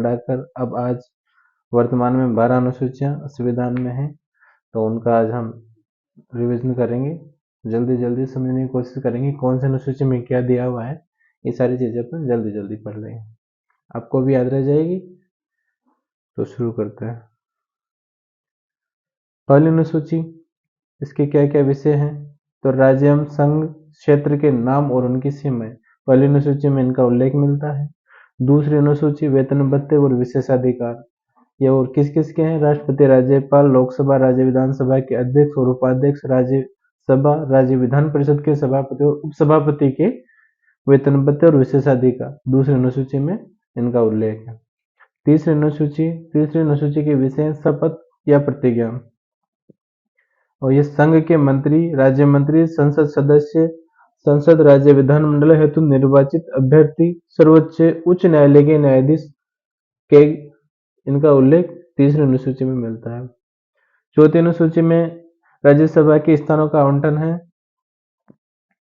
बढ़ाकर अब आज वर्तमान में 12 अनुसूचियां संविधान में हैं। तो उनका आज हम रिवीजन करेंगे, जल्दी जल्दी समझने की कोशिश करेंगे कौन से अनुसूची में क्या दिया हुआ है। ये सारी चीजें अपन जल्दी जल्दी पढ़ लेंगे, आपको भी याद रह जाएगी। तो शुरू करते हैं। पहली अनुसूची, इसके क्या क्या विषय हैं। तो राज्य एवं संघ क्षेत्र के नाम और उनकी सीमाएं पहली अनुसूची में इनका उल्लेख मिलता है। दूसरी अनुसूची वेतन भत्ते और विशेषाधिकार, ये और किस किस के हैं। राष्ट्रपति, राज्यपाल, लोकसभा, राज्य विधानसभा के अध्यक्ष और उपाध्यक्ष, राज्यसभा, राज्य विधान परिषद के सभापति और उपसभापति के वेतन भत्ते और विशेषाधिकार दूसरी अनुसूची में इनका उल्लेख है। तीसरी अनुसूची के विषय शपथ या प्रतिज्ञा, और ये संघ के मंत्री, राज्य मंत्री, संसद सदस्य, संसद, राज्य विधानमंडल हेतु निर्वाचित अभ्यर्थी, सर्वोच्च उच्च न्यायालय के न्यायाधीश के इनका उल्लेख तीसरी अनुसूची में मिलता है। चौथी अनुसूची में राज्यसभा के स्थानों का आवंटन है।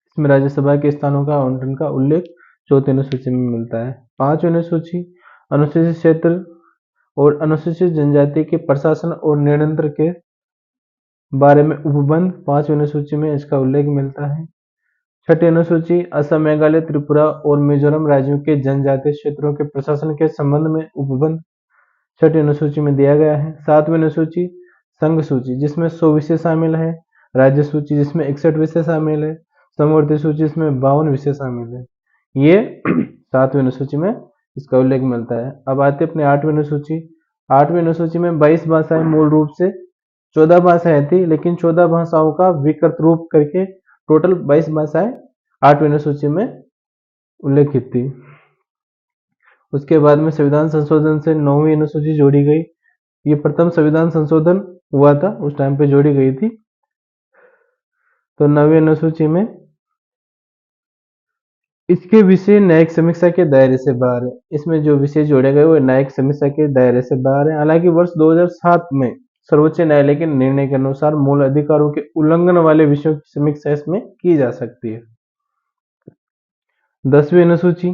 इसमें राज्यसभा के स्थानों का आवंटन का उल्लेख चौथी अनुसूची में मिलता है। पांचवी अनुसूची अनुसूचित क्षेत्र और अनुसूचित जनजाति के प्रशासन और नियंत्रण के बारे में उपबंध, पांचवी अनुसूची में इसका उल्लेख मिलता है। छठी अनुसूची असम, मेघालय, त्रिपुरा और मिजोरम राज्यों के जनजातीय क्षेत्रों के प्रशासन के संबंध में उपबंध छठी अनुसूची में दिया गया है। सातवीं अनुसूची संघ सूची, जिसमें 100 विषय शामिल है। राज्य सूची, जिसमें 61 विषय शामिल है। समवर्ती सूची, जिसमें 52 विषय शामिल है। ये सातवीं अनुसूची में इसका उल्लेख मिलता है। अब आते अपने आठवीं अनुसूची। आठवीं अनुसूची में 22 भाषाएं, मूल रूप से 14 भाषाएं थी, लेकिन 14 भाषाओं का विकृत रूप करके टोटल 22 भाषाएं आठवीं अनुसूची में उल्लेखित थी। उसके बाद में संविधान संशोधन से 9वीं अनुसूची जोड़ी गई। ये प्रथम संविधान संशोधन हुआ था, उस टाइम पे जोड़ी गई थी। तो 9वीं अनुसूची में इसके विषय न्यायिक समीक्षा के दायरे से बाहर है। इसमें जो विषय जोड़े गए वो न्यायिक समीक्षा के दायरे से बाहर है। हालांकि वर्ष 2007 में सर्वोच्च न्यायालय के निर्णय के अनुसार मूल अधिकारों के उल्लंघन वाले विषयों की समीक्षा इसमें की जा सकती है। 10वीं अनुसूची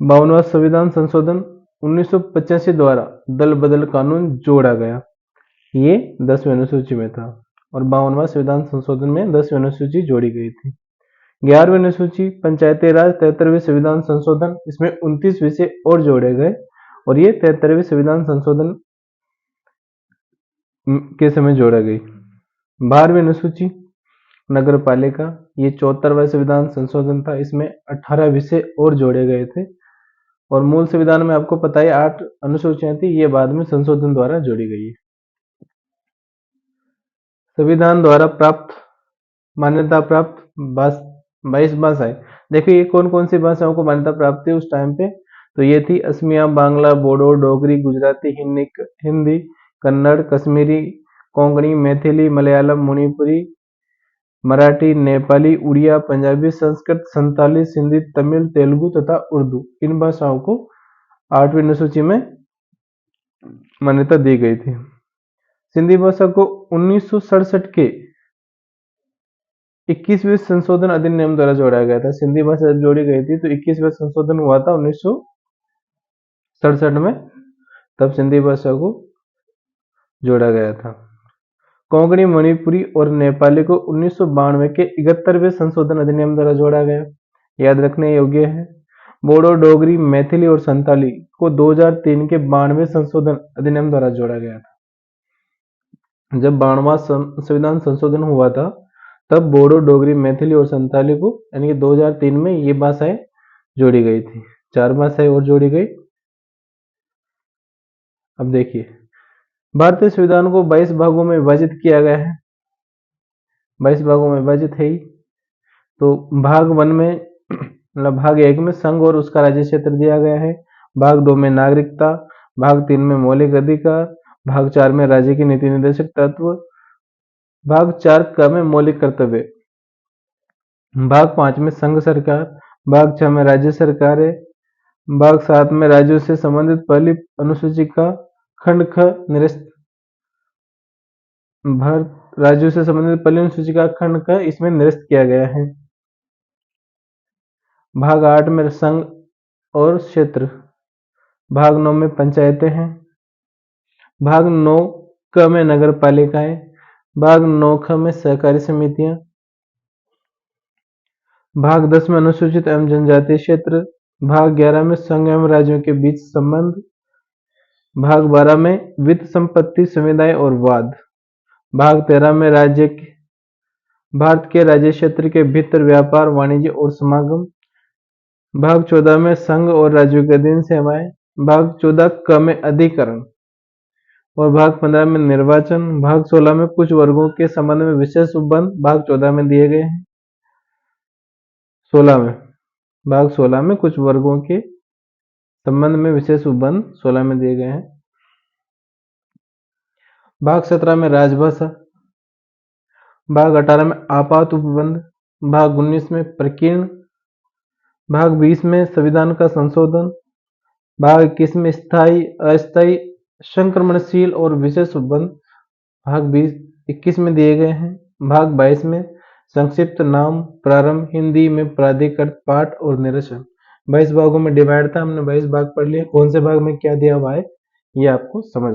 52वां संविधान संशोधन 1985 द्वारा दल बदल कानून जोड़ा गया। ये 10वीं अनुसूची में था और 52वां संविधान संशोधन में 10वीं अनुसूची जोड़ी गई थी। 11वीं अनुसूची पंचायती राज 73वें संविधान संशोधन, इसमें 29 विषय और जोड़े गए और ये 73वें संविधान संशोधन के समय जोड़ा गई। 12वीं अनुसूची नगर पालिका, ये 74वां संविधान संशोधन था, इसमें 18 विषय और जोड़े गए थे और मूल संविधान में आपको पता है 8 अनुसूचियां थी, ये बाद में संशोधन द्वारा जोड़ी गई है। संविधान द्वारा प्राप्त मान्यता प्राप्त 22 भाषाएं, देखिए ये कौन कौन सी भाषाओं को मान्यता प्राप्त थी उस टाइम पे। तो ये थी असमिया, बांग्ला, बोडो, डोगरी, गुजराती, हिंदी, कन्नड़, कश्मीरी, कोंकणी, मैथिली, मलयालम, मणिपुरी, मराठी, नेपाली, उड़िया, पंजाबी, संस्कृत, संताली, सिंधी, तमिल, तेलुगु तथा उर्दू। इन भाषाओं को 8वीं अनुसूची में मान्यता दी गई थी। सिंधी भाषा को 1967 के 21वें संशोधन अधिनियम द्वारा जोड़ा गया था। सिंधी भाषा जब जोड़ी गई थी तो 21वें संशोधन हुआ था 1967 में, तब सिंधी भाषा को जोड़ा गया था। कोंकणी, मणिपुरी और नेपाली को 1992 के 71वें संशोधन अधिनियम द्वारा जोड़ा गया, याद रखने योग्य है। बोडो, डोगरी, मैथिली और संताली को 2003 के 92वें संशोधन अधिनियम द्वारा जोड़ा गया था। जब 92वां संविधान संशोधन हुआ था तब बोडो, डोगरी, मैथिली और संताली को यानी कि 2003 में ये भाषाएं जोड़ी गई थी। 4 भाषाएं और जोड़ी गई। अब देखिए, भारतीय संविधान को 22 भागों में विभाजित किया गया है। 22 भागों में विभाजित है ही। तो भाग 1 में मतलब भाग 1 में संघ और उसका राज्य क्षेत्र दिया गया है। भाग 2 में नागरिकता, भाग 3 में मौलिक अधिकार, भाग 4 में राज्य की नीति निर्देशक तत्व, भाग 4 का में मौलिक कर्तव्य, भाग 5 में संघ सरकार, भाग 6 में राज्य सरकार है, भाग 7 में राज्यों से संबंधित पहली अनुसूची का खंड ख निरस्त, राज्यों से संबंधित पहली अनुसूची का खंड ख इसमें निरस्त किया गया है। भाग 8 में संघ और क्षेत्र, भाग 9 में पंचायतें हैं। भाग 9 में नगर पालिकाएं। भाग 9 में सहकारी समितियां। भाग 10 में अनुसूचित एवं जनजातीय क्षेत्र। भाग 11 में संघ एवं राज्यों के बीच संबंध। भाग 12 में वित्त संपत्ति समुदाय और वाद। भाग 13 में भारत के राज्य क्षेत्र के भीतर व्यापार वाणिज्य और समागम। भाग 14 में संघ और राज्यों के अधीन सेवाएं। भाग 14 में अधिकरण और भाग 15 में निर्वाचन। भाग 16 में कुछ वर्गों के संबंध में विशेष उपबंध भाग 14 में दिए गए हैं। 16 में भाग 16 में कुछ वर्गों के संबंध में विशेष उपबंध 16 में दिए गए हैं। भाग 17 में राजभाषा। भाग 18 में आपात उपबंध। भाग 19 में प्रकीर्ण। भाग 20 में संविधान का संशोधन। भाग 21 में स्थायी अस्थायी संक्रमणशील और विशेष उपबंध भाग 21 में दिए गए हैं। भाग 22 में संक्षिप्त नाम प्रारंभ हिंदी में प्राधिकृत पाठ और निरसन। 22 भागों में डिवाइड था, हमने 22 भाग पढ़ लिए। कौन से भाग में क्या दिया हुआ है ये आपको समझ